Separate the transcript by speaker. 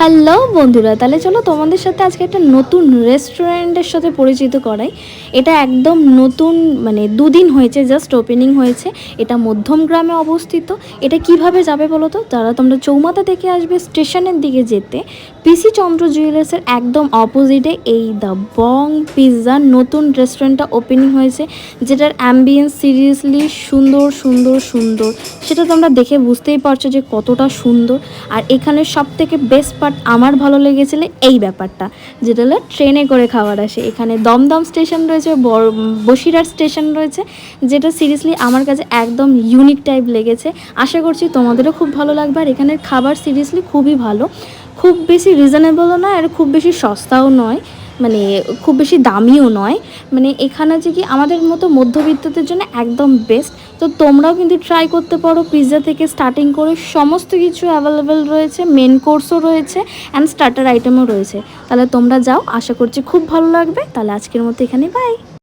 Speaker 1: Hello বন্ধুরা, তাহলে চলো তোমাদের সাথে আজকে একটা নতুন রেস্টুরেন্টের সাথে পরিচিত করাই। এটা একদম নতুন, মানে দুদিন হয়েছে, জাস্ট ওপেনিং হয়েছে। এটা মধ্যম গ্রামে অবস্থিত। এটা কিভাবে যাবে বলো তো? যারা তোমরা চৌমাথা থেকে আসবে স্টেশনের দিকে যেতে, পিসি চন্দ্র জুয়েলার্সের একদম অপোজিটে এই দ্য বং পিৎজা নতুন রেস্টুরেন্টটা ওপেনিং হয়েছে, যেটার অ্যাম্বিয়েন্স সিরিয়াসলি সুন্দর সুন্দর সুন্দর। সেটা তোমরা দেখে বুঝতেই পারছো যে কতটা সুন্দর। আর এখানে সব থেকে বেস্ট পার্ট আমার ভালো লেগেছিল এই ব্যাপারটা, যেটা হলো ট্রেনে করে খাবার আসে। এখানে দমদম স্টেশন রয়েছে, বসিরহাট স্টেশন রয়েছে, যেটা সিরিয়াসলি আমার কাছে একদম ইউনিক টাইপ লেগেছে। আশা করছি তোমাদেরও খুব ভালো লাগবে। আর এখানের খাবার সিরিয়াসলি খুবই ভালো, খুব বেশি রিজনেবলও নয় আর খুব বেশি সস্তাও নয়, মানে খুব বেশি দামিও নয়। মানে এখানে যে কি আমাদের মতো মধ্যবিত্তদের জন্য একদম বেস্ট। তো তোমরাও কিন্তু ট্রাই করতে পারো। পিৎজা থেকে স্টার্টিং করে সমস্ত কিছু অ্যাভেলেবেল রয়েছে, মেন কোর্সও রয়েছে অ্যান্ড স্টার্টার আইটেমও রয়েছে। তাহলে তোমরা যাও, আশা করছি খুব ভালো লাগবে। তাহলে আজকের মতো এখানে বাই।